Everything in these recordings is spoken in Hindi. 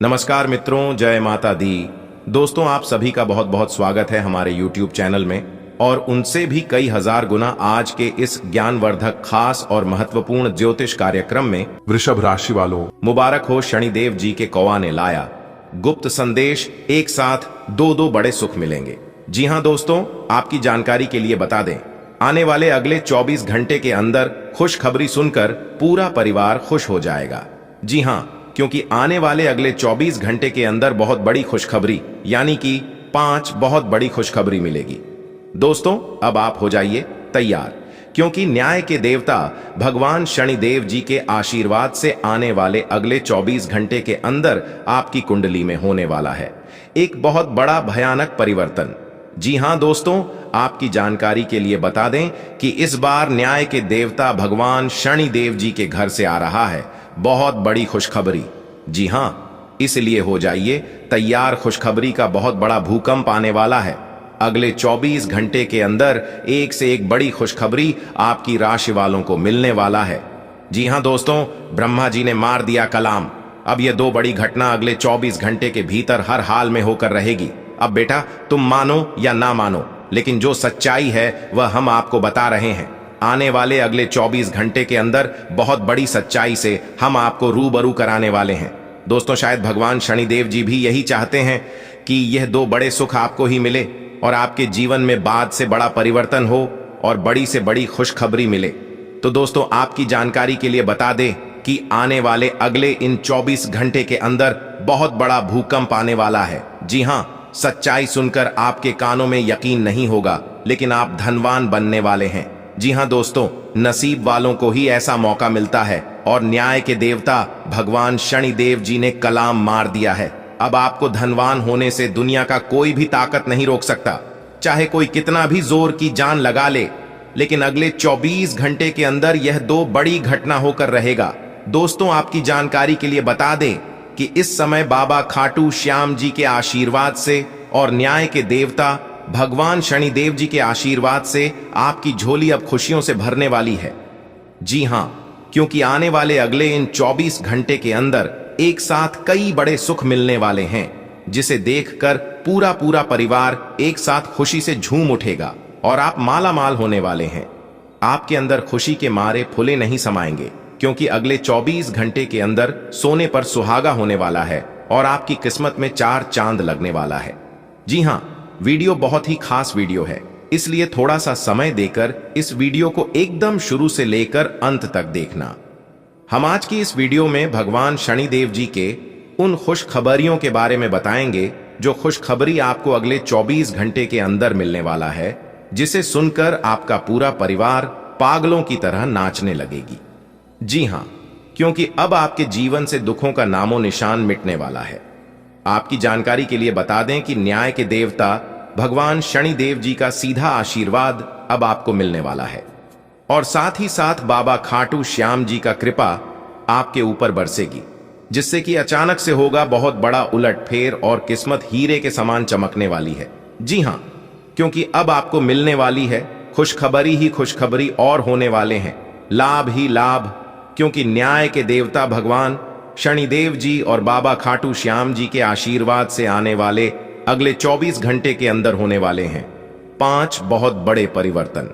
नमस्कार मित्रों, जय माता दी। दोस्तों, आप सभी का बहुत बहुत स्वागत है हमारे YouTube चैनल में और उनसे भी कई हजार गुना आज के इस ज्ञानवर्धक खास और महत्वपूर्ण ज्योतिष कार्यक्रम में वृषभ राशि वालों, मुबारक हो। शनिदेव जी के कौवा ने लाया गुप्त संदेश, एक साथ दो दो बड़े सुख मिलेंगे। जी हाँ दोस्तों, आपकी जानकारी के लिए बता दें, आने वाले अगले 24 घंटे के अंदर खुशखबरी सुनकर पूरा परिवार खुश हो जाएगा। जी हाँ, क्योंकि आने वाले अगले 24 घंटे के अंदर बहुत बड़ी खुशखबरी यानी कि 5 बहुत बड़ी खुशखबरी मिलेगी। दोस्तों, अब आप हो जाइए तैयार, क्योंकि न्याय के देवता भगवान शनिदेव जी के आशीर्वाद से आने वाले अगले 24 घंटे के अंदर आपकी कुंडली में होने वाला है एक बहुत बड़ा भयानक परिवर्तन। जी हां दोस्तों, आपकी जानकारी के लिए बता दें कि इस बार न्याय के देवता भगवान शनिदेव जी के घर से आ रहा है बहुत बड़ी खुशखबरी। जी हां, इसलिए हो जाइए तैयार, खुशखबरी का बहुत बड़ा भूकंप आने वाला है। अगले 24 घंटे के अंदर एक से एक बड़ी खुशखबरी आपकी राशि वालों को मिलने वाला है। जी हां दोस्तों, ब्रह्मा जी ने मार दिया कलाम। अब ये दो बड़ी घटना अगले 24 घंटे के भीतर हर हाल में होकर रहेगी। अब बेटा, तुम मानो या ना मानो, लेकिन जो सच्चाई है वह हम आपको बता रहे हैं। आने वाले अगले 24 घंटे के अंदर बहुत बड़ी सच्चाई से हम आपको रूबरू कराने वाले हैं। दोस्तों, शायद भगवान शनिदेव जी भी यही चाहते हैं कि यह दो बड़े सुख आपको ही मिले और आपके जीवन में बाद से बड़ा परिवर्तन हो और बड़ी से बड़ी खुशखबरी मिले। तो दोस्तों, आपकी जानकारी के लिए बता दें कि आने वाले अगले इन 24 घंटे के अंदर बहुत बड़ा भूकंप आने वाला है। जी हां, सच्चाई सुनकर आपके कानों में यकीन नहीं होगा, लेकिन आप धनवान बनने वाले हैं। जी हां दोस्तों, नसीब वालों को ही ऐसा मौका मिलता है और न्याय के देवता भगवान शनिदेव जी ने कलाम मार दिया है। अब आपको धनवान होने से दुनिया का कोई भी ताकत नहीं रोक सकता, चाहे कोई कितना भी जोर की जान लगा ले। लेकिन अगले 24 घंटे के अंदर यह दो बड़ी घटना होकर रहेगा। दोस्तों, आपकी जानकारी के लिए बता दें कि इस समय बाबा खाटू श्याम जी के आशीर्वाद से और न्याय के देवता भगवान शनिदेव जी के आशीर्वाद से आपकी झोली अब खुशियों से भरने वाली है। जी हां, क्योंकि आने वाले अगले इन 24 घंटे के अंदर एक साथ कई बड़े सुख मिलने वाले हैं, जिसे देखकर पूरा पूरा परिवार एक साथ खुशी से झूम उठेगा और आप माला माल होने वाले हैं। आपके अंदर खुशी के मारे फुले नहीं समाएंगे, क्योंकि अगले 24 घंटे के अंदर सोने पर सुहागा होने वाला है और आपकी किस्मत में 4 चांद लगने वाला है। जी हां, वीडियो बहुत ही खास वीडियो है, इसलिए थोड़ा सा समय देकर इस वीडियो को एकदम शुरू से लेकर अंत तक देखना। हम आज की इस वीडियो में भगवान शनिदेव जी के उन खुशखबरियों के बारे में बताएंगे जो खुशखबरी आपको अगले 24 घंटे के अंदर मिलने वाला है, जिसे सुनकर आपका पूरा परिवार पागलों की तरह नाचने लगेगी। जी हां, क्योंकि अब आपके जीवन से दुखों का नामो निशान मिटने वाला है। आपकी जानकारी के लिए बता दें कि न्याय के देवता भगवान शनिदेव जी का सीधा आशीर्वाद अब आपको मिलने वाला है और साथ ही साथ बाबा खाटू श्याम जी का कृपा आपके ऊपर बरसेगी, जिससे कि अचानक से होगा बहुत बड़ा उलटफेर और किस्मत हीरे के समान चमकने वाली है। जी हां, क्योंकि अब आपको मिलने वाली है खुशखबरी ही खुशखबरी और होने वाले हैं लाभ ही लाभ, क्योंकि न्याय के देवता भगवान शनिदेव जी और बाबा खाटू श्याम जी के आशीर्वाद से आने वाले अगले 24 घंटे के अंदर होने वाले हैं 5 बहुत बड़े परिवर्तन।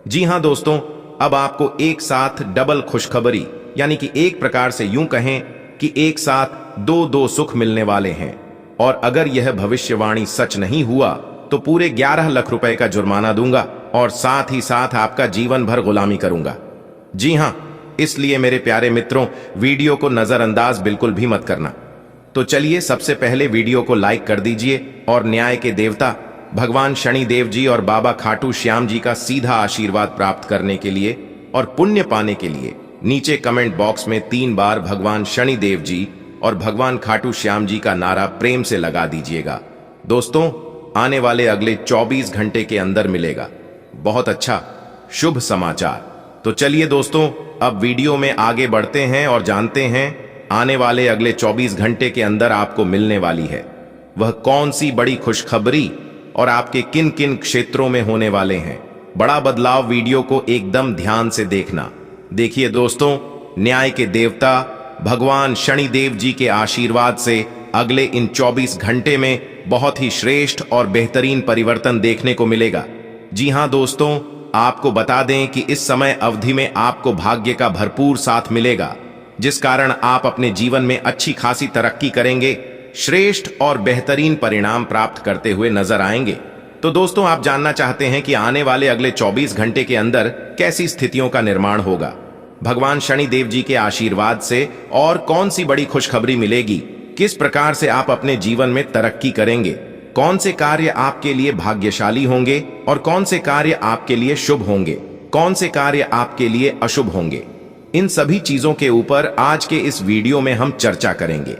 जी हां दोस्तों, अब आपको एक साथ डबल खुशखबरी यानी कि एक प्रकार से यूं कहें कि एक साथ दो दो सुख मिलने वाले हैं। और अगर यह भविष्यवाणी सच नहीं हुआ तो पूरे 11 लाख रुपए का जुर्माना दूंगा और साथ ही साथ आपका जीवन भर गुलामी करूंगा। जी हां, इसलिए मेरे प्यारे मित्रों, वीडियो को नजरअंदाज बिल्कुल भी मत करना। तो चलिए सबसे पहले वीडियो को लाइक कर दीजिए और न्याय के देवता भगवान शनिदेव जी और बाबा खाटू श्याम जी का सीधा आशीर्वाद प्राप्त करने के लिए और पुण्य पाने के लिए नीचे कमेंट बॉक्स में 3 बार भगवान शनिदेव जी और भगवान खाटू श्याम जी का नारा प्रेम से लगा दीजिएगा। दोस्तों, आने वाले अगले 24 घंटे के अंदर मिलेगा बहुत अच्छा शुभ समाचार। तो चलिए दोस्तों, अब वीडियो में आगे बढ़ते हैं और जानते हैं आने वाले अगले 24 घंटे के अंदर आपको मिलने वाली है वह कौन सी बड़ी खुशखबरी और आपके किन किन क्षेत्रों में होने वाले हैं बड़ा बदलाव। वीडियो को एकदम ध्यान से देखना। देखिए दोस्तों, न्याय के देवता भगवान शनिदेव जी के आशीर्वाद से अगले इन 24 घंटे में बहुत ही श्रेष्ठ और बेहतरीन परिवर्तन देखने को मिलेगा। जी हां दोस्तों, आपको बता दें कि इस समय अवधि में आपको भाग्य का भरपूर साथ मिलेगा, जिस कारण आप अपने जीवन में अच्छी खासी तरक्की करेंगे, श्रेष्ठ और बेहतरीन परिणाम प्राप्त करते हुए नजर आएंगे। तो दोस्तों, आप जानना चाहते हैं कि आने वाले अगले 24 घंटे के अंदर कैसी स्थितियों का निर्माण होगा, भगवान शनि देव जी के आशीर्वाद से और कौन सी बड़ी खुशखबरी मिलेगी, किस प्रकार से आप अपने जीवन में तरक्की करेंगे, कौन से कार्य आपके लिए भाग्यशाली होंगे और कौन से कार्य आपके लिए शुभ होंगे, कौन से कार्य आपके लिए अशुभ होंगे, इन सभी चीजों के ऊपर आज के इस वीडियो में हम चर्चा करेंगे।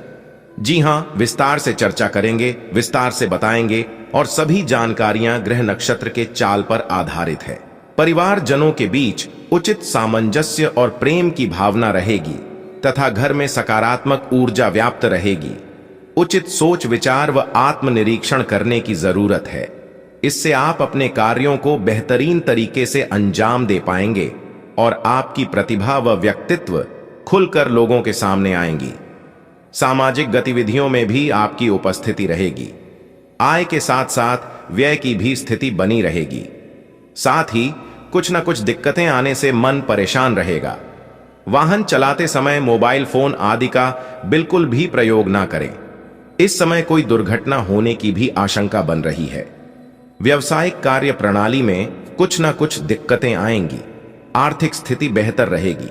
जी हां, विस्तार से चर्चा करेंगे, विस्तार से बताएंगे और सभी जानकारियां ग्रह नक्षत्र के चाल पर आधारित है। परिवार जनों के बीच उचित सामंजस्य और प्रेम की भावना रहेगी तथा घर में सकारात्मक ऊर्जा व्याप्त रहेगी। उचित सोच विचार व आत्मनिरीक्षण करने की जरूरत है। इससे आप अपने कार्यों को बेहतरीन तरीके से अंजाम दे पाएंगे और आपकी प्रतिभा व व्यक्तित्व खुलकर लोगों के सामने आएंगी। सामाजिक गतिविधियों में भी आपकी उपस्थिति रहेगी। आय के साथ साथ व्यय की भी स्थिति बनी रहेगी। साथ ही कुछ न कुछ दिक्कतें आने से मन परेशान रहेगा। वाहन चलाते समय मोबाइल फोन आदि का बिल्कुल भी प्रयोग ना करें। इस समय कोई दुर्घटना होने की भी आशंका बन रही है। व्यवसायिक कार्य प्रणाली में कुछ न कुछ दिक्कतें आएंगी। आर्थिक स्थिति बेहतर रहेगी।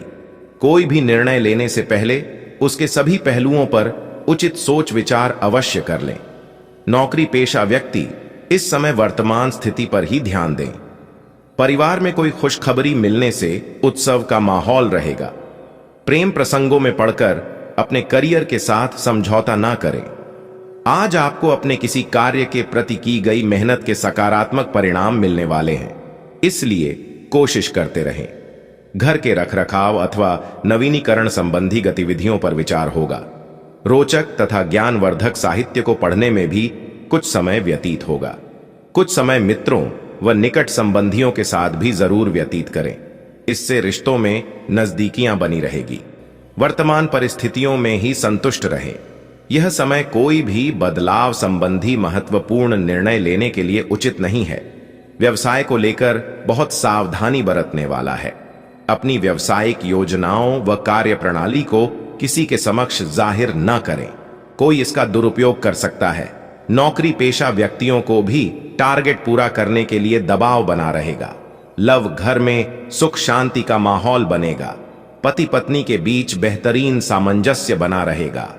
कोई भी निर्णय लेने से पहले उसके सभी पहलुओं पर उचित सोच विचार अवश्य कर लें। नौकरी पेशा व्यक्ति इस समय वर्तमान स्थिति पर ही ध्यान दें। परिवार में कोई खुशखबरी मिलने से उत्सव का माहौल रहेगा। प्रेम प्रसंगों में पड़कर अपने करियर के साथ समझौता ना करें। आज आपको अपने किसी कार्य के प्रति की गई मेहनत के सकारात्मक परिणाम मिलने वाले हैं, इसलिए कोशिश करते रहें। घर के रखरखाव अथवा नवीनीकरण संबंधी गतिविधियों पर विचार होगा। रोचक तथा ज्ञानवर्धक साहित्य को पढ़ने में भी कुछ समय व्यतीत होगा। कुछ समय मित्रों व निकट संबंधियों के साथ भी जरूर व्यतीत करें। इससे रिश्तों में नजदीकियां बनी रहेगी। वर्तमान परिस्थितियों में ही संतुष्ट रहें। यह समय कोई भी बदलाव संबंधी महत्वपूर्ण निर्णय लेने के लिए उचित नहीं है। व्यवसाय को लेकर बहुत सावधानी बरतने वाला है। अपनी व्यवसायिक योजनाओं व कार्य प्रणाली को किसी के समक्ष जाहिर न करें, कोई इसका दुरुपयोग कर सकता है। नौकरी पेशा व्यक्तियों को भी टारगेट पूरा करने के लिए दबाव बना रहेगा। लव घर में सुख शांति का माहौल बनेगा। पति पत्नी के बीच बेहतरीन सामंजस्य बना रहेगा।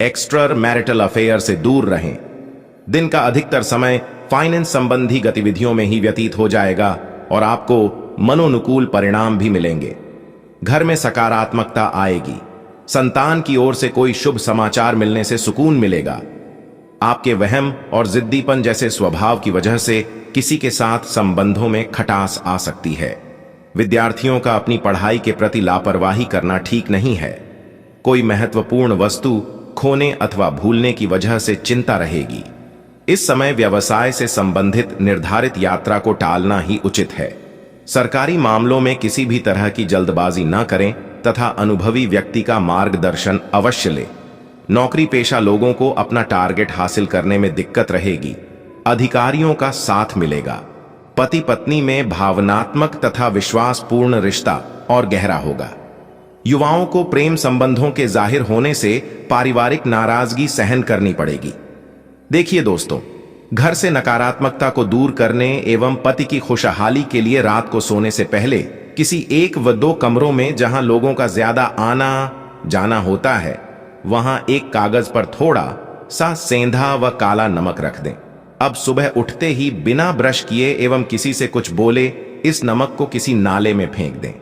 एक्स्ट्रा मैरिटल अफेयर से दूर रहें। दिन का अधिकतर समय फाइनेंस संबंधी गतिविधियों में ही व्यतीत हो जाएगा और आपको मनोनुकूल परिणाम भी मिलेंगे। घर में सकारात्मकता आएगी। संतान की ओर से कोई शुभ समाचार मिलने से सुकून मिलेगा। आपके वहम और जिद्दीपन जैसे स्वभाव की वजह से किसी के साथ संबंधों में खटास आ सकती है। विद्यार्थियों का अपनी पढ़ाई के प्रति लापरवाही करना ठीक नहीं है। कोई महत्वपूर्ण वस्तु खोने अथवा भूलने की वजह से चिंता रहेगी। इस समय व्यवसाय से संबंधित निर्धारित यात्रा को टालना ही उचित है। सरकारी मामलों में किसी भी तरह की जल्दबाजी न करें तथा अनुभवी व्यक्ति का मार्गदर्शन अवश्य लें। नौकरी पेशा लोगों को अपना टारगेट हासिल करने में दिक्कत रहेगी। अधिकारियों का साथ मिलेगा। पति पत्नी में भावनात्मक तथा विश्वासपूर्ण रिश्ता और गहरा होगा। युवाओं को प्रेम संबंधों के जाहिर होने से पारिवारिक नाराजगी सहन करनी पड़ेगी। देखिए दोस्तों, घर से नकारात्मकता को दूर करने एवं पति की खुशहाली के लिए रात को सोने से पहले किसी 1 व 2 कमरों में जहां लोगों का ज्यादा आना जाना होता है, वहां एक कागज पर थोड़ा सा सेंधा व काला नमक रख दें। अब सुबह उठते ही बिना ब्रश किए एवं किसी से कुछ बोले इस नमक को किसी नाले में फेंक दें।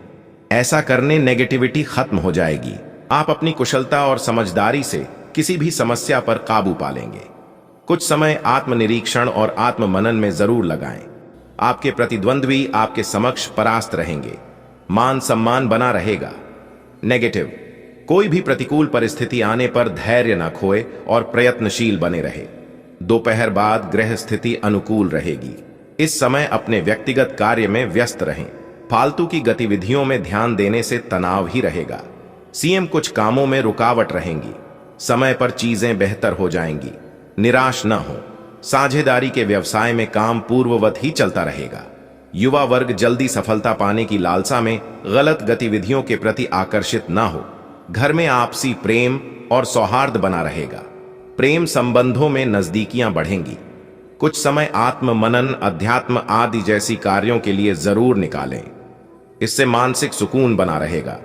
ऐसा करने नेगेटिविटी खत्म हो जाएगी। आप अपनी कुशलता और समझदारी से किसी भी समस्या पर काबू पा लेंगे। कुछ समय आत्मनिरीक्षण और आत्ममनन में जरूर लगाएं। आपके प्रतिद्वंद्वी आपके समक्ष परास्त रहेंगे। मान सम्मान बना रहेगा। नेगेटिव, कोई भी प्रतिकूल परिस्थिति आने पर धैर्य न खोए और प्रयत्नशील बने रहे। दोपहर बाद ग्रह स्थिति अनुकूल रहेगी। इस समय अपने व्यक्तिगत कार्य में व्यस्त रहें। फालतू की गतिविधियों में ध्यान देने से तनाव ही रहेगा। सीएम कुछ कामों में रुकावट रहेंगी। समय पर चीजें बेहतर हो जाएंगी। निराश न हो। साझेदारी के व्यवसाय में काम पूर्ववत ही चलता रहेगा। युवा वर्ग जल्दी सफलता पाने की लालसा में गलत गतिविधियों के प्रति आकर्षित न हो। घर में आपसी प्रेम और सौहार्द बना रहेगा। प्रेम संबंधों में नजदीकियां बढ़ेंगी। कुछ समय आत्म मनन, अध्यात्म आदि जैसी कार्यों के लिए जरूर निकालें। इससे मानसिक सुकून बना रहेगा।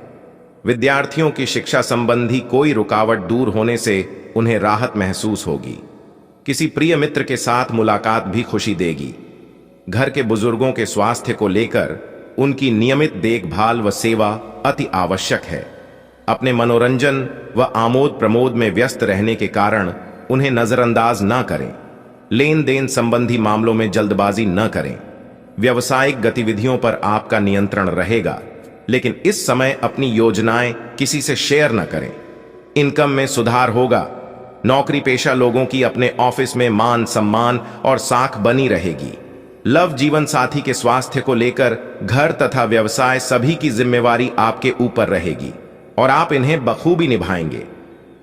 विद्यार्थियों की शिक्षा संबंधी कोई रुकावट दूर होने से उन्हें राहत महसूस होगी। किसी प्रिय मित्र के साथ मुलाकात भी खुशी देगी। घर के बुजुर्गों के स्वास्थ्य को लेकर उनकी नियमित देखभाल व सेवा अति आवश्यक है। अपने मनोरंजन व आमोद प्रमोद में व्यस्त रहने के कारण उन्हें नजरअंदाज न करें। लेन देन संबंधी मामलों में जल्दबाजी न करें। व्यावसायिक गतिविधियों पर आपका नियंत्रण रहेगा, लेकिन इस समय अपनी योजनाएं किसी से शेयर न करें। इनकम में सुधार होगा। नौकरी पेशा लोगों की अपने ऑफिस में मान सम्मान और साख बनी रहेगी। लव जीवन साथी के स्वास्थ्य को लेकर घर तथा व्यवसाय सभी की जिम्मेवारी आपके ऊपर रहेगी और आप इन्हें बखूबी निभाएंगे।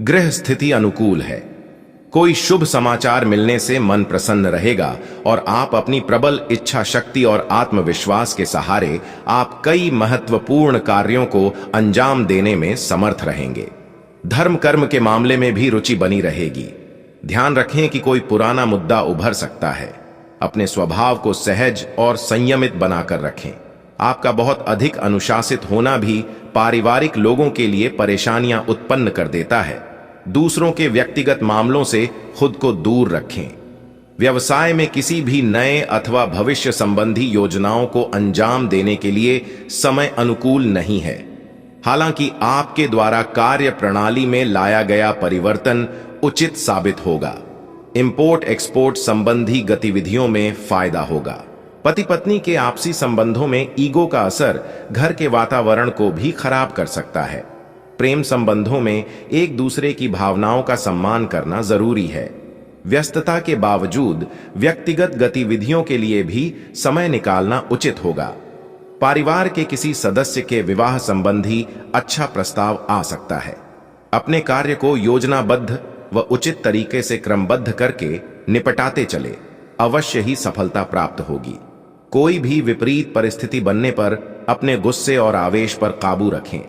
गृह स्थिति अनुकूल है। कोई शुभ समाचार मिलने से मन प्रसन्न रहेगा और आप अपनी प्रबल इच्छा शक्ति और आत्मविश्वास के सहारे आप कई महत्वपूर्ण कार्यों को अंजाम देने में समर्थ रहेंगे। धर्म कर्म के मामले में भी रुचि बनी रहेगी। ध्यान रखें कि कोई पुराना मुद्दा उभर सकता है। अपने स्वभाव को सहज और संयमित बनाकर रखें। आपका बहुत अधिक अनुशासित होना भी पारिवारिक लोगों के लिए परेशानियां उत्पन्न कर देता है। दूसरों के व्यक्तिगत मामलों से खुद को दूर रखें। व्यवसाय में किसी भी नए अथवा भविष्य संबंधी योजनाओं को अंजाम देने के लिए समय अनुकूल नहीं है। हालांकि आपके द्वारा कार्य प्रणाली में लाया गया परिवर्तन उचित साबित होगा। इंपोर्ट एक्सपोर्ट संबंधी गतिविधियों में फायदा होगा। पति पत्नी के आपसी संबंधों में ईगो का असर घर के वातावरण को भी खराब कर सकता है। प्रेम संबंधों में एक दूसरे की भावनाओं का सम्मान करना जरूरी है। व्यस्तता के बावजूद व्यक्तिगत गतिविधियों के लिए भी समय निकालना उचित होगा। परिवार के किसी सदस्य के विवाह संबंधी अच्छा प्रस्ताव आ सकता है। अपने कार्य को योजनाबद्ध व उचित तरीके से क्रमबद्ध करके निपटाते चले, अवश्य ही सफलता प्राप्त होगी। कोई भी विपरीत परिस्थिति बनने पर अपने गुस्से और आवेश पर काबू रखें।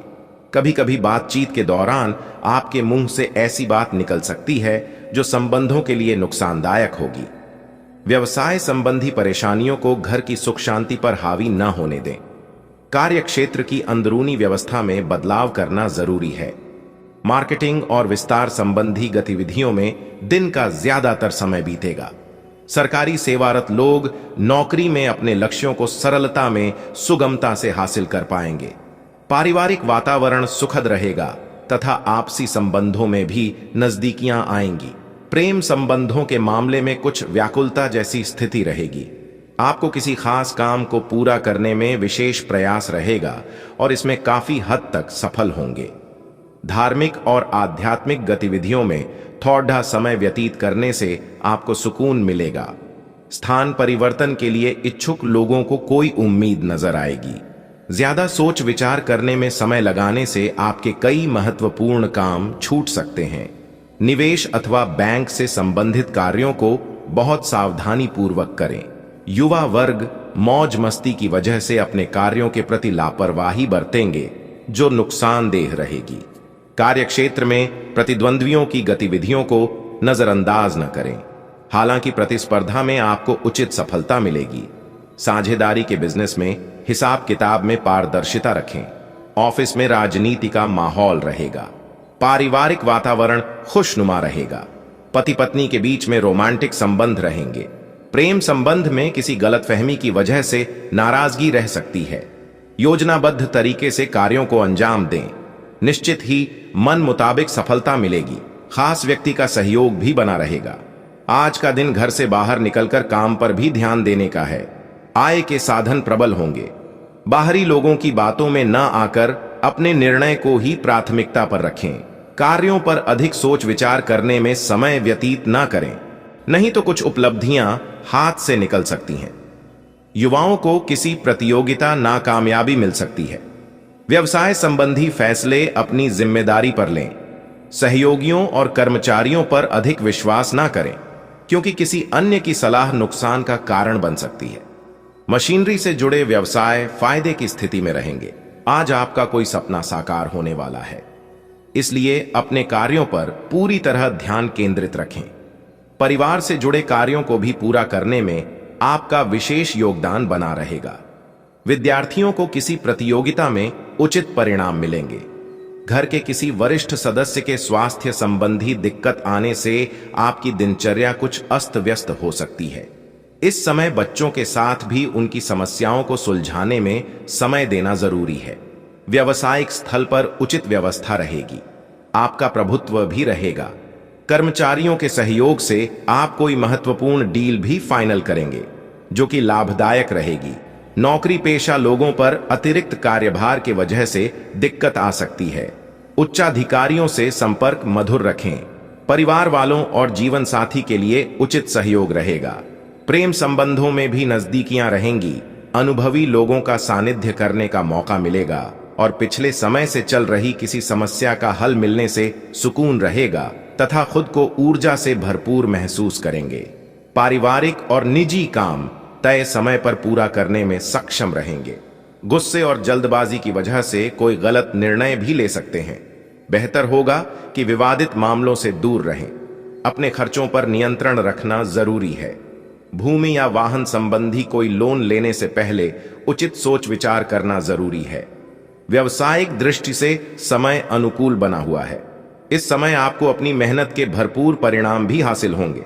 कभी कभी बातचीत के दौरान आपके मुंह से ऐसी बात निकल सकती है जो संबंधों के लिए नुकसानदायक होगी। व्यवसाय संबंधी परेशानियों को घर की सुख शांति पर हावी न होने दें। कार्य क्षेत्र की अंदरूनी व्यवस्था में बदलाव करना जरूरी है। मार्केटिंग और विस्तार संबंधी गतिविधियों में दिन का ज्यादातर समय बीतेगा। सरकारी सेवारत लोग नौकरी में अपने लक्ष्यों को सरलता में सुगमता से हासिल कर पाएंगे। पारिवारिक वातावरण सुखद रहेगा तथा आपसी संबंधों में भी नजदीकियां आएंगी। प्रेम संबंधों के मामले में कुछ व्याकुलता जैसी स्थिति रहेगी। आपको किसी खास काम को पूरा करने में विशेष प्रयास रहेगा और इसमें काफी हद तक सफल होंगे। धार्मिक और आध्यात्मिक गतिविधियों में थोड़ा समय व्यतीत करने से आपको सुकून मिलेगा। स्थान परिवर्तन के लिए इच्छुक लोगों को कोई उम्मीद नजर आएगी। ज्यादा सोच विचार करने में समय लगाने से आपके कई महत्वपूर्ण काम छूट सकते हैं। निवेश अथवा बैंक से संबंधित कार्यों को बहुत सावधानी पूर्वक करें। युवा वर्ग मौज मस्ती की वजह से अपने कार्यों के प्रति लापरवाही बरतेंगे, जो नुकसानदेह रहेगी। कार्यक्षेत्र में प्रतिद्वंद्वियों की गतिविधियों को नजरअंदाज न करें। हालांकि प्रतिस्पर्धा में आपको उचित सफलता मिलेगी। साझेदारी के बिजनेस में हिसाब किताब में पारदर्शिता रखें। ऑफिस में राजनीति का माहौल रहेगा। पारिवारिक वातावरण खुशनुमा रहेगा। पति पत्नी के बीच में रोमांटिक संबंध रहेंगे। प्रेम संबंध में किसी गलतफहमी की वजह से नाराजगी रह सकती है। योजनाबद्ध तरीके से कार्यों को अंजाम दें। निश्चित ही मन मुताबिक सफलता मिलेगी। खास व्यक्ति का सहयोग भी बना रहेगा। आज का दिन घर से बाहर निकलकर काम पर भी ध्यान देने का है। आय के साधन प्रबल होंगे। बाहरी लोगों की बातों में न आकर अपने निर्णय को ही प्राथमिकता पर रखें। कार्यों पर अधिक सोच विचार करने में समय व्यतीत न करें, नहीं तो कुछ उपलब्धियां हाथ से निकल सकती हैं। युवाओं को किसी प्रतियोगिता नाकामयाबी मिल सकती है। व्यवसाय संबंधी फैसले अपनी जिम्मेदारी पर लें। सहयोगियों और कर्मचारियों पर अधिक विश्वास ना करें, क्योंकि किसी अन्य की सलाह नुकसान का कारण बन सकती है। मशीनरी से जुड़े व्यवसाय फायदे की स्थिति में रहेंगे। आज आपका कोई सपना साकार होने वाला है, इसलिए अपने कार्यों पर पूरी तरह ध्यान केंद्रित रखें। परिवार से जुड़े कार्यों को भी पूरा करने में आपका विशेष योगदान बना रहेगा। विद्यार्थियों को किसी प्रतियोगिता में उचित परिणाम मिलेंगे। घर के किसी वरिष्ठ सदस्य के स्वास्थ्य संबंधी दिक्कत आने से आपकी दिनचर्या कुछ अस्त व्यस्त हो सकती है। इस समय बच्चों के साथ भी उनकी समस्याओं को सुलझाने में समय देना जरूरी है। व्यावसायिक स्थल पर उचित व्यवस्था रहेगी। आपका प्रभुत्व भी रहेगा। कर्मचारियों के सहयोग से आप कोई महत्वपूर्ण डील भी फाइनल करेंगे, जो कि लाभदायक रहेगी। नौकरी पेशा लोगों पर अतिरिक्त कार्यभार की वजह से दिक्कत आ सकती है। उच्चाधिकारियों से संपर्क मधुर रखें। परिवार वालों और जीवन साथी के लिए उचित सहयोग रहेगा। प्रेम संबंधों में भी नजदीकियां रहेंगी। अनुभवी लोगों का सानिध्य करने का मौका मिलेगा और पिछले समय से चल रही किसी समस्या का हल मिलने से सुकून रहेगा तथा खुद को ऊर्जा से भरपूर महसूस करेंगे। पारिवारिक और निजी काम तय समय पर पूरा करने में सक्षम रहेंगे। गुस्से और जल्दबाजी की वजह से कोई गलत निर्णय भी ले सकते हैं। बेहतर होगा कि विवादित मामलों से दूर रहें। अपने खर्चों पर नियंत्रण रखना जरूरी है। भूमि या वाहन संबंधी कोई लोन लेने से पहले उचित सोच विचार करना जरूरी है। व्यवसायिक दृष्टि से समय अनुकूल बना हुआ है। इस समय आपको अपनी मेहनत के भरपूर परिणाम भी हासिल होंगे।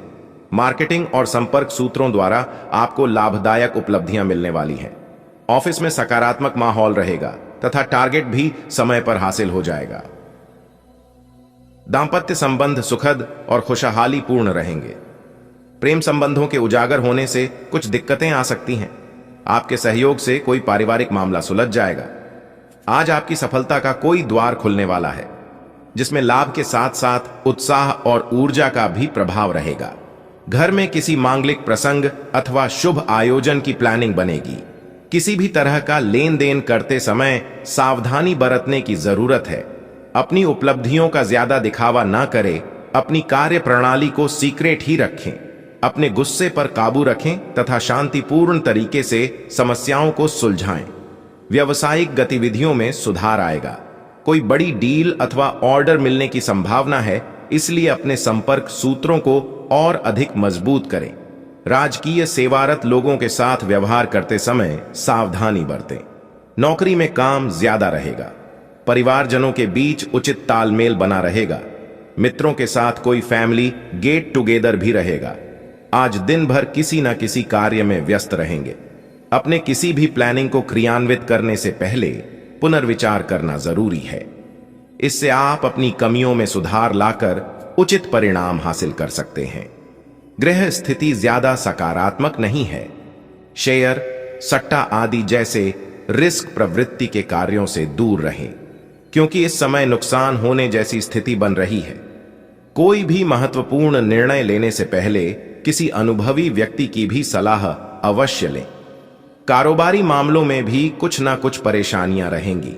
मार्केटिंग और संपर्क सूत्रों द्वारा आपको लाभदायक उपलब्धियां मिलने वाली हैं। ऑफिस में सकारात्मक माहौल रहेगा तथा टारगेट भी समय पर हासिल हो जाएगा। दांपत्य संबंध सुखद और खुशहाली पूर्ण रहेंगे। प्रेम संबंधों के उजागर होने से कुछ दिक्कतें आ सकती हैं। आपके सहयोग से कोई पारिवारिक मामला सुलझ जाएगा। आज आपकी सफलता का कोई द्वार खुलने वाला है, जिसमें लाभ के साथ साथ उत्साह और ऊर्जा का भी प्रभाव रहेगा। घर में किसी मांगलिक प्रसंग अथवा शुभ आयोजन की प्लानिंग बनेगी। किसी भी तरह का लेन देन करते समय सावधानी बरतने की जरूरत है। अपनी उपलब्धियों का ज्यादा दिखावा ना करें। अपनी कार्य प्रणाली को सीक्रेट ही रखें। अपने गुस्से पर काबू रखें तथा शांतिपूर्ण तरीके से समस्याओं को सुलझाएं। व्यावसायिक गतिविधियों में सुधार आएगा। कोई बड़ी डील अथवा ऑर्डर मिलने की संभावना है, इसलिए अपने संपर्क सूत्रों को और अधिक मजबूत करें। राजकीय सेवारत लोगों के साथ व्यवहार करते समय सावधानी बरतें। नौकरी में काम ज्यादा रहेगा। परिवारजनों के बीच उचित तालमेल बना रहेगा। मित्रों के साथ कोई फैमिली गेट टुगेदर भी रहेगा। आज दिन भर किसी न किसी कार्य में व्यस्त रहेंगे। अपने किसी भी प्लानिंग को क्रियान्वित करने से पहले पुनर्विचार करना जरूरी है। इससे आप अपनी कमियों में सुधार लाकर उचित परिणाम हासिल कर सकते हैं। गृह स्थिति ज्यादा सकारात्मक नहीं है। शेयर, सट्टा आदि जैसे रिस्क प्रवृत्ति के कार्यों से दूर रहें, क्योंकि इस समय नुकसान होने जैसी स्थिति बन रही है। कोई भी महत्वपूर्ण निर्णय लेने से पहले किसी अनुभवी व्यक्ति की भी सलाह अवश्य लें। कारोबारी मामलों में भी कुछ ना कुछ परेशानियां रहेंगी।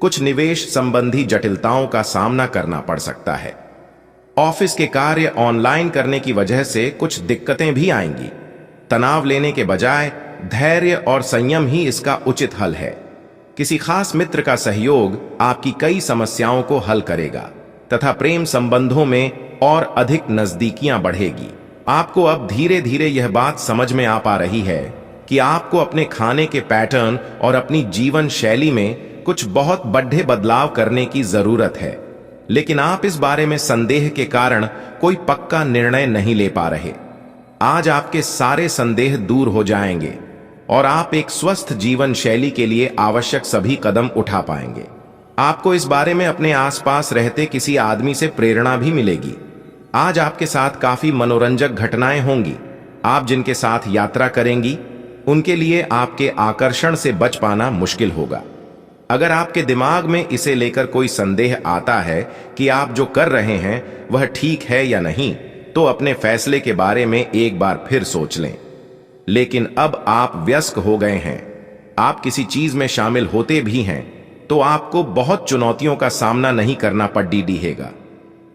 कुछ निवेश संबंधी जटिलताओं का सामना करना पड़ सकता है। ऑफिस के कार्य ऑनलाइन करने की वजह से कुछ दिक्कतें भी आएंगी। तनाव लेने के बजाय धैर्य और संयम ही इसका उचित हल है। किसी खास मित्र का सहयोग आपकी कई समस्याओं को हल करेगा तथा प्रेम संबंधों में और अधिक नजदीकियां बढ़ेगी। आपको अब धीरे धीरे यह बात समझ में आ पा रही है कि आपको अपने खाने के पैटर्न और अपनी जीवन शैली में कुछ बहुत बड़े बदलाव करने की जरूरत है, लेकिन आप इस बारे में संदेह के कारण कोई पक्का निर्णय नहीं ले पा रहे। आज आपके सारे संदेह दूर हो जाएंगे और आप एक स्वस्थ जीवन शैली के लिए आवश्यक सभी कदम उठा पाएंगे। आपको इस बारे में अपने आसपास रहते किसी आदमी से प्रेरणा भी मिलेगी। आज आपके साथ काफी मनोरंजक घटनाएं होंगी। आप जिनके साथ यात्रा करेंगी, उनके लिए आपके आकर्षण से बच पाना मुश्किल होगा। अगर आपके दिमाग में इसे लेकर कोई संदेह आता है कि आप जो कर रहे हैं वह ठीक है या नहीं, तो अपने फैसले के बारे में एक बार फिर सोच लें। लेकिन अब आप व्यस्त हो गए हैं, आप किसी चीज में शामिल होते भी हैं, तो आपको बहुत चुनौतियों का सामना नहीं करना पड़ डीडीहेगा।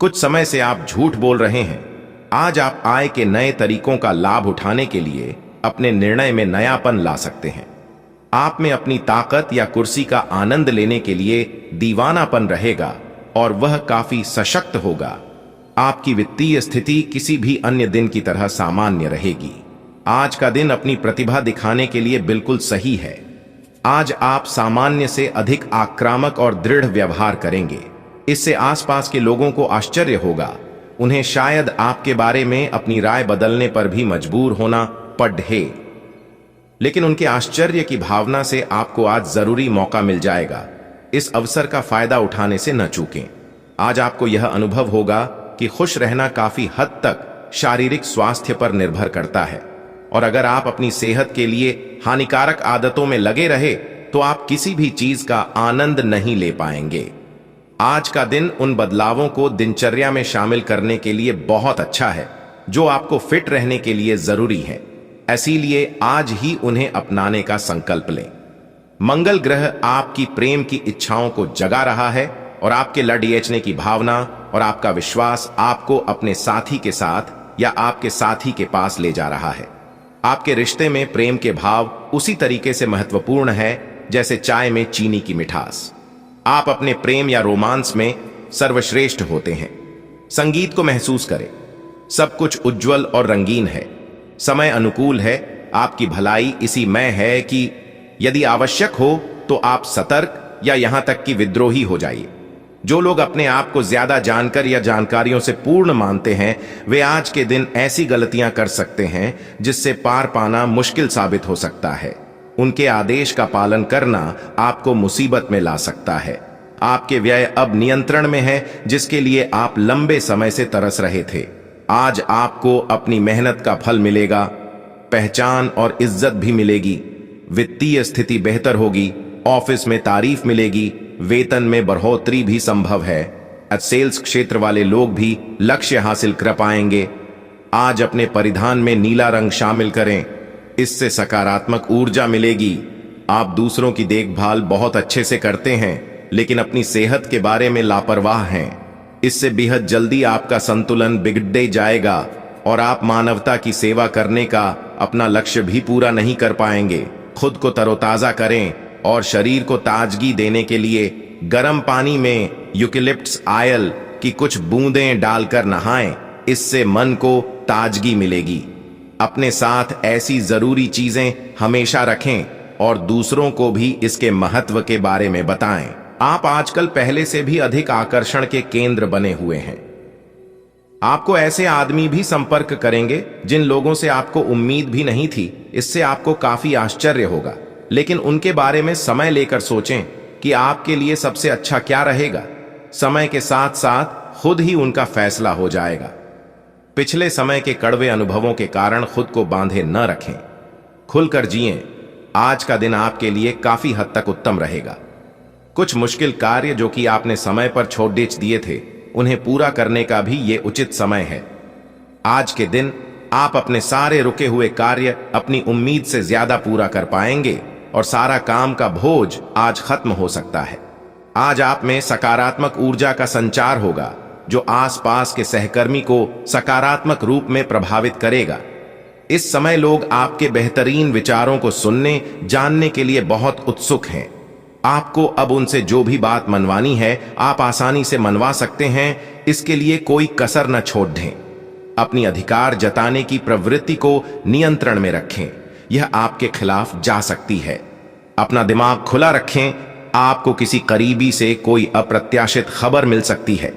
कुछ समय से आप झूठ बोल रहे हैं। आज आप आय के नए तरीकों का लाभ उठाने के लिए अपने निर्णय में नयापन ला सकते हैं। आप में अपनी ताकत या कुर्सी का आनंद लेने के लिए दीवानापन रहेगा और वह काफी सशक्त होगा। आपकी वित्तीय स्थिति किसी भी अन्य दिन की तरह सामान्य रहेगी। आज का दिन अपनी प्रतिभा दिखाने के लिए बिल्कुल सही है। आज आप सामान्य से अधिक आक्रामक और दृढ़ व्यवहार करेंगे। इससे आसपास के लोगों को आश्चर्य होगा। उन्हें शायद आपके बारे में अपनी राय बदलने पर भी मजबूर होना पड़े, लेकिन उनके आश्चर्य की भावना से आपको आज जरूरी मौका मिल जाएगा। इस अवसर का फायदा उठाने से न चूकें। आज आपको यह अनुभव होगा कि खुश रहना काफी हद तक शारीरिक स्वास्थ्य पर निर्भर करता है, और अगर आप अपनी सेहत के लिए हानिकारक आदतों में लगे रहे तो आप किसी भी चीज का आनंद नहीं ले पाएंगे। आज का दिन उन बदलावों को दिनचर्या में शामिल करने के लिए बहुत अच्छा है जो आपको फिट रहने के लिए जरूरी है। इसीलिए आज ही उन्हें अपनाने का संकल्प लें। मंगल ग्रह आपकी प्रेम की इच्छाओं को जगा रहा है और आपके लड़ने की भावना और आपका विश्वास आपको अपने साथी के साथ या आपके साथी के पास ले जा रहा है। आपके रिश्ते में प्रेम के भाव उसी तरीके से महत्वपूर्ण है जैसे चाय में चीनी की मिठास। आप अपने प्रेम या रोमांस में सर्वश्रेष्ठ होते हैं। संगीत को महसूस करें। सब कुछ उज्जवल और रंगीन है। समय अनुकूल है। आपकी भलाई इसी में है कि यदि आवश्यक हो तो आप सतर्क या यहां तक कि विद्रोही हो जाइए। जो लोग अपने आप को ज्यादा जानकर या जानकारियों से पूर्ण मानते हैं, वे आज के दिन ऐसी गलतियां कर सकते हैं जिससे पार पाना मुश्किल साबित हो सकता है। उनके आदेश का पालन करना आपको मुसीबत में ला सकता है। आपके व्यय अब नियंत्रण में है, जिसके लिए आप लंबे समय से तरस रहे थे। आज आपको अपनी मेहनत का फल मिलेगा। पहचान और इज्जत भी मिलेगी। वित्तीय स्थिति बेहतर होगी। ऑफिस में तारीफ मिलेगी। वेतन में बढ़ोतरी भी संभव है। सेल्स क्षेत्र वाले लोग भी लक्ष्य हासिल कर पाएंगे। आज अपने परिधान में नीला रंग शामिल करें। इससे सकारात्मक ऊर्जा मिलेगी। आप दूसरों की देखभाल बहुत अच्छे से करते हैं, लेकिन अपनी सेहत के बारे में लापरवाह हैं। इससे बेहद जल्दी आपका संतुलन बिगड़ जाएगा और आप मानवता की सेवा करने का अपना लक्ष्य भी पूरा नहीं कर पाएंगे। खुद को तरोताजा करें और शरीर को ताजगी देने के लिए गर्म पानी में यूकेलिप्टस ऑयल की कुछ बूंदें डालकर नहाएं। इससे मन को ताजगी मिलेगी। अपने साथ ऐसी जरूरी चीजें हमेशा रखें और दूसरों को भी इसके महत्व के बारे में बताएं। आप आजकल पहले से भी अधिक आकर्षण के केंद्र बने हुए हैं। आपको ऐसे आदमी भी संपर्क करेंगे जिन लोगों से आपको उम्मीद भी नहीं थी। इससे आपको काफी आश्चर्य होगा, लेकिन उनके बारे में समय लेकर सोचें कि आपके लिए सबसे अच्छा क्या रहेगा। समय के साथ साथ खुद ही उनका फैसला हो जाएगा। पिछले समय के कड़वे अनुभवों के कारण खुद को बांधे न रखें। खुलकर जिएं। आज का दिन आपके लिए काफी हद तक उत्तम रहेगा। कुछ मुश्किल कार्य जो कि आपने समय पर छोड़ दिए थे, उन्हें पूरा करने का भी ये उचित समय है। आज के दिन आप अपने सारे रुके हुए कार्य अपनी उम्मीद से ज्यादा पूरा कर पाएंगे और सारा काम का बोझ आज खत्म हो सकता है। आज आप में सकारात्मक ऊर्जा का संचार होगा जो आसपास के सहकर्मी को सकारात्मक रूप में प्रभावित करेगा। इस समय लोग आपके बेहतरीन विचारों को सुनने जानने के लिए बहुत उत्सुक हैं। आपको अब उनसे जो भी बात मनवानी है आप आसानी से मनवा सकते हैं। इसके लिए कोई कसर न छोड़ दें। अपनी अधिकार जताने की प्रवृत्ति को नियंत्रण में रखें। यह आपके खिलाफ जा सकती है। अपना दिमाग खुला रखें। आपको किसी करीबी से कोई अप्रत्याशित खबर मिल सकती है।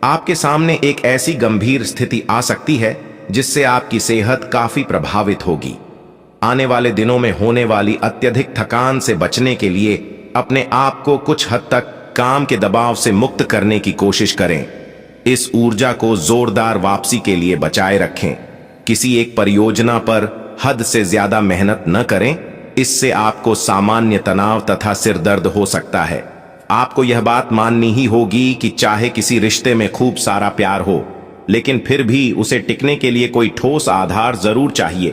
आपके सामने एक ऐसी गंभीर स्थिति आ सकती है जिससे आपकी सेहत काफी प्रभावित होगी। आने वाले दिनों में होने वाली अत्यधिक थकान से बचने के लिए अपने आप को कुछ हद तक काम के दबाव से मुक्त करने की कोशिश करें। इस ऊर्जा को जोरदार वापसी के लिए बचाए रखें। किसी एक परियोजना पर हद से ज्यादा मेहनत न करें। इससे आपको सामान्य तनाव तथा सिरदर्द हो सकता है। आपको यह बात माननी ही होगी कि चाहे किसी रिश्ते में खूब सारा प्यार हो, लेकिन फिर भी उसे टिकने के लिए कोई ठोस आधार जरूर चाहिए।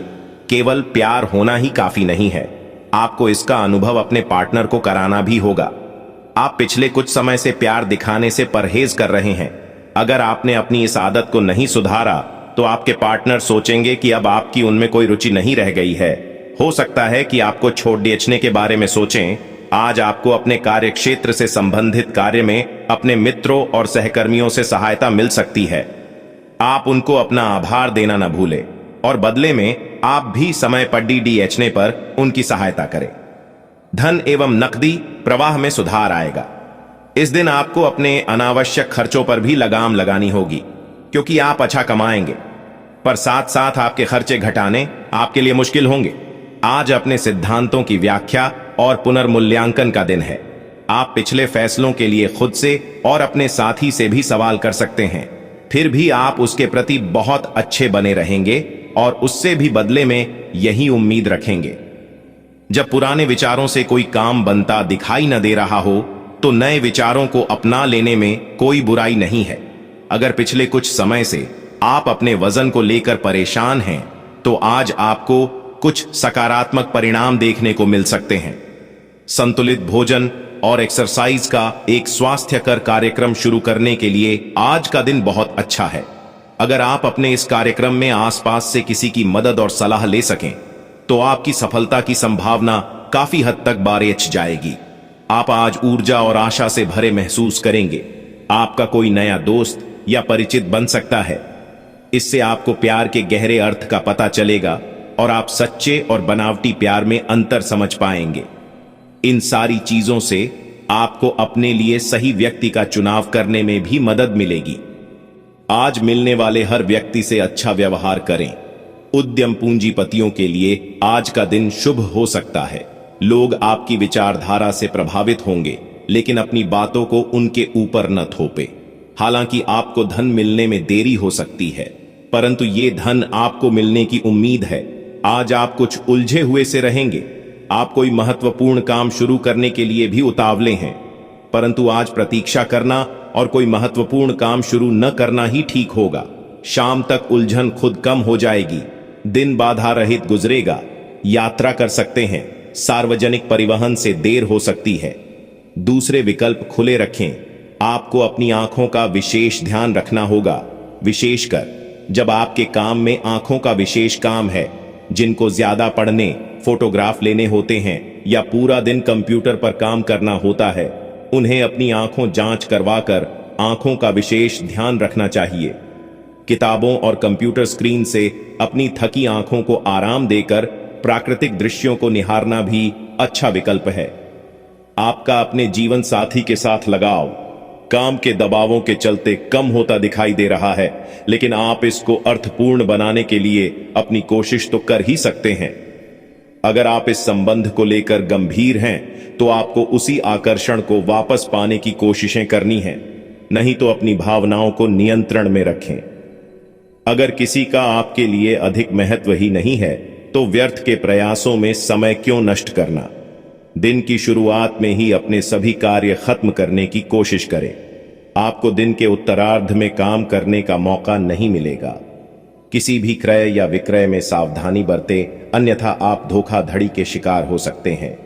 केवल प्यार होना ही काफी नहीं है। आपको इसका अनुभव अपने पार्टनर को कराना भी होगा। आप पिछले कुछ समय से प्यार दिखाने से परहेज कर रहे हैं। अगर आपने अपनी इस आदत को नहीं सुधारा तो आपके पार्टनर सोचेंगे कि अब आपकी उनमें कोई रुचि नहीं रह गई है। हो सकता है कि आपको छोड़ बेचने के बारे में सोचें। आज आपको अपने कार्य क्षेत्र से संबंधित कार्य में अपने मित्रों और सहकर्मियों से सहायता मिल सकती है। आप उनको अपना आभार देना न भूलें और बदले में आप भी समय पर डीडीएचने पर उनकी सहायता करें। धन एवं नकदी प्रवाह में सुधार आएगा। इस दिन आपको अपने अनावश्यक खर्चों पर भी लगाम लगानी होगी, क्योंकि आप अच्छा कमाएंगे, पर साथ साथ आपके खर्चे घटाने आपके लिए मुश्किल होंगे। आज अपने सिद्धांतों की व्याख्या और पुनर्मूल्यांकन का दिन है। आप पिछले फैसलों के लिए खुद से और अपने साथी से भी सवाल कर सकते हैं, फिर भी आप उसके प्रति बहुत अच्छे बने रहेंगे और उससे भी बदले में यही उम्मीद रखेंगे। जब पुराने विचारों से कोई काम बनता दिखाई न दे रहा हो तो नए विचारों को अपना लेने में कोई बुराई नहीं है। अगर पिछले कुछ समय से आप अपने वजन को लेकर परेशान हैं तो आज आपको कुछ सकारात्मक परिणाम देखने को मिल सकते हैं। संतुलित भोजन और एक्सरसाइज का एक स्वास्थ्यकर कार्यक्रम शुरू करने के लिए आज का दिन बहुत अच्छा है। अगर आप अपने इस कार्यक्रम में आसपास से किसी की मदद और सलाह ले सकें तो आपकी सफलता की संभावना काफी हद तक बारिश जाएगी। आप आज ऊर्जा और आशा से भरे महसूस करेंगे। आपका कोई नया दोस्त या परिचित बन सकता है। इससे आपको प्यार के गहरे अर्थ का पता चलेगा और आप सच्चे और बनावटी प्यार में अंतर समझ पाएंगे। इन सारी चीजों से आपको अपने लिए सही व्यक्ति का चुनाव करने में भी मदद मिलेगी। आज मिलने वाले हर व्यक्ति से अच्छा व्यवहार करें। उद्यम पूंजीपतियों के लिए आज का दिन शुभ हो सकता है। लोग आपकी विचारधारा से प्रभावित होंगे, लेकिन अपनी बातों को उनके ऊपर न थोपे। हालांकि आपको धन मिलने में देरी हो सकती है, परंतु ये धन आपको मिलने की उम्मीद है। आज आप कुछ उलझे हुए से रहेंगे। आप कोई महत्वपूर्ण काम शुरू करने के लिए भी उतावले हैं, परंतु आज प्रतीक्षा करना और कोई महत्वपूर्ण काम शुरू न करना ही ठीक होगा। शाम तक उलझन खुद कम हो जाएगी। दिन बाधा रहित गुजरेगा। यात्रा कर सकते हैं। सार्वजनिक परिवहन से देर हो सकती है। दूसरे विकल्प खुले रखें। आपको अपनी आंखों का विशेष ध्यान रखना होगा, विशेषकर जब आपके काम में आंखों का विशेष काम है। जिनको ज्यादा पढ़ने, फोटोग्राफ लेने होते हैं या पूरा दिन कंप्यूटर पर काम करना होता है, उन्हें अपनी आंखों जांच करवाकर आंखों का विशेष ध्यान रखना चाहिए। किताबों और कंप्यूटर स्क्रीन से अपनी थकी आंखों को आराम देकर प्राकृतिक दृश्यों को निहारना भी अच्छा विकल्प है। आपका अपने जीवन साथी के साथ लगाव काम के दबावों के चलते कम होता दिखाई दे रहा है, लेकिन आप इसको अर्थपूर्ण बनाने के लिए अपनी कोशिश तो कर ही सकते हैं। अगर आप इस संबंध को लेकर गंभीर हैं तो आपको उसी आकर्षण को वापस पाने की कोशिशें करनी हैं, नहीं तो अपनी भावनाओं को नियंत्रण में रखें। अगर किसी का आपके लिए अधिक महत्व ही नहीं है तो व्यर्थ के प्रयासों में समय क्यों नष्ट करना। दिन की शुरुआत में ही अपने सभी कार्य खत्म करने की कोशिश करें। आपको दिन के उत्तरार्ध में काम करने का मौका नहीं मिलेगा। किसी भी क्रय या विक्रय में सावधानी बरतें, अन्यथा आप धोखाधड़ी के शिकार हो सकते हैं।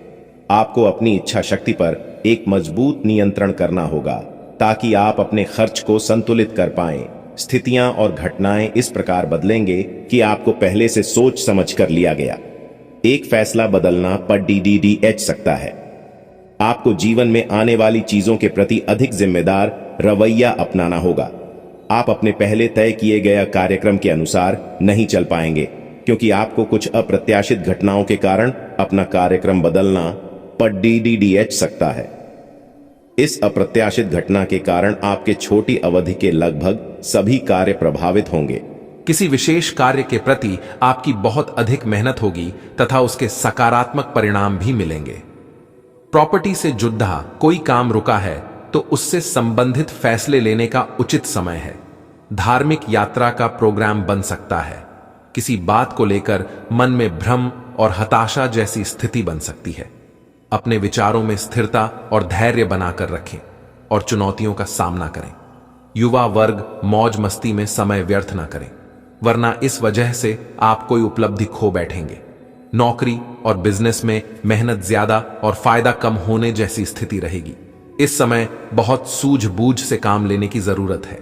आपको अपनी इच्छा शक्ति पर एक मजबूत नियंत्रण करना होगा ताकि आप अपने खर्च को संतुलित कर पाएं। स्थितियां और घटनाएं इस प्रकार बदलेंगे कि आपको पहले से सोच समझ कर लिया गया एक फैसला बदलना पर डीडीएच सकता है। आपको जीवन में आने वाली चीजों के प्रति अधिक जिम्मेदार रवैया अपनाना होगा। आप अपने पहले तय किए गए कार्यक्रम के अनुसार नहीं चल पाएंगे, क्योंकि आपको कुछ अप्रत्याशित घटनाओं के कारण अपना कार्यक्रम बदलना पर डीडीएच सकता है। इस अप्रत्याशित घटना के कारण आपके छोटी अवधि के लगभग सभी कार्य प्रभावित होंगे। किसी विशेष कार्य के प्रति आपकी बहुत अधिक मेहनत होगी तथा उसके सकारात्मक परिणाम भी मिलेंगे। प्रॉपर्टी से जुड़ा कोई काम रुका है तो उससे संबंधित फैसले लेने का उचित समय है। धार्मिक यात्रा का प्रोग्राम बन सकता है। किसी बात को लेकर मन में भ्रम और हताशा जैसी स्थिति बन सकती है। अपने विचारों में स्थिरता और धैर्य बनाकर रखें और चुनौतियों का सामना करें। युवा वर्ग मौज मस्ती में समय व्यर्थ ना करें, वरना इस वजह से आप कोई उपलब्धि खो बैठेंगे। नौकरी और बिजनेस में मेहनत ज्यादा और फायदा कम होने जैसी स्थिति रहेगी। इस समय बहुत सूझबूझ से काम लेने की जरूरत है।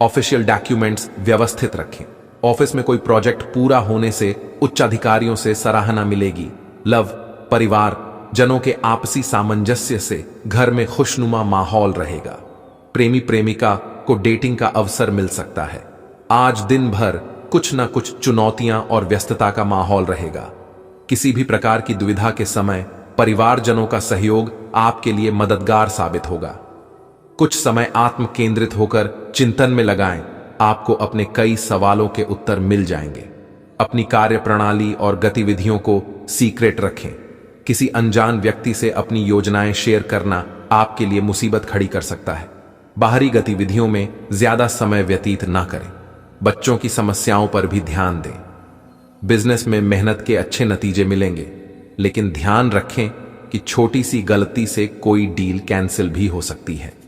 ऑफिशियल डॉक्यूमेंट्स व्यवस्थित रखें। ऑफिस में कोई प्रोजेक्ट पूरा होने से उच्च अधिकारियों से सराहना मिलेगी। लव, परिवार जनों के आपसी सामंजस्य से घर में खुशनुमा माहौल रहेगा। प्रेमी प्रेमिका को डेटिंग का अवसर मिल सकता है। आज दिन भर कुछ न कुछ चुनौतियां और व्यस्तता का माहौल रहेगा। किसी भी प्रकार की दुविधा के समय परिवारजनों का सहयोग आपके लिए मददगार साबित होगा। कुछ समय आत्म केंद्रित होकर चिंतन में लगाएं, आपको अपने कई सवालों के उत्तर मिल जाएंगे। अपनी कार्य प्रणाली और गतिविधियों को सीक्रेट रखें। किसी अनजान व्यक्ति से अपनी योजनाएं शेयर करना आपके लिए मुसीबत खड़ी कर सकता है। बाहरी गतिविधियों में ज्यादा समय व्यतीत ना करें। बच्चों की समस्याओं पर भी ध्यान दें। बिजनेस में मेहनत के अच्छे नतीजे मिलेंगे, लेकिन ध्यान रखें कि छोटी सी गलती से कोई डील कैंसिल भी हो सकती है।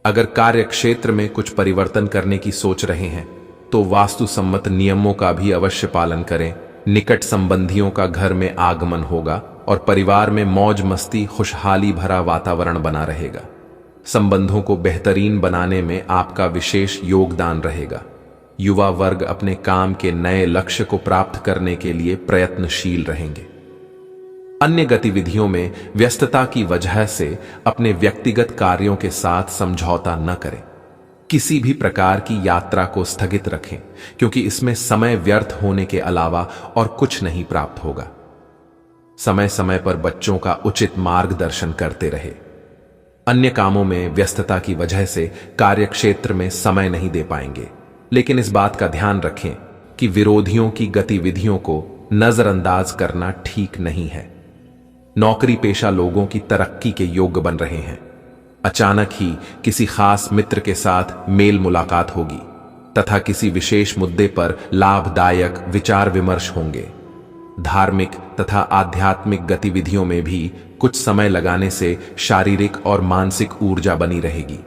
अगर कार्य क्षेत्र में कुछ परिवर्तन करने की सोच रहे हैं तो वास्तु सम्मत नियमों का भी अवश्य पालन करें। निकट संबंधियों का घर में आगमन होगा और परिवार में मौज मस्ती खुशहाली भरा वातावरण बना रहेगा। संबंधों को बेहतरीन बनाने में आपका विशेष योगदान रहेगा। युवा वर्ग अपने काम के नए लक्ष्य को प्राप्त करने के लिए प्रयत्नशील रहेंगे। अन्य गतिविधियों में व्यस्तता की वजह से अपने व्यक्तिगत कार्यों के साथ समझौता न करें। किसी भी प्रकार की यात्रा को स्थगित रखें, क्योंकि इसमें समय व्यर्थ होने के अलावा और कुछ नहीं प्राप्त होगा। समय समय पर बच्चों का उचित मार्गदर्शन करते रहे। अन्य कामों में व्यस्तता की वजह से कार्यक्षेत्र में समय नहीं दे पाएंगे, लेकिन इस बात का ध्यान रखें कि विरोधियों की गतिविधियों को नजरअंदाज करना ठीक नहीं है। नौकरी पेशा लोगों की तरक्की के योग्य बन रहे हैं। अचानक ही किसी खास मित्र के साथ मेल मुलाकात होगी तथा किसी विशेष मुद्दे पर लाभदायक विचार विमर्श होंगे। धार्मिक तथा आध्यात्मिक गतिविधियों में भी कुछ समय लगाने से शारीरिक और मानसिक ऊर्जा बनी रहेगी।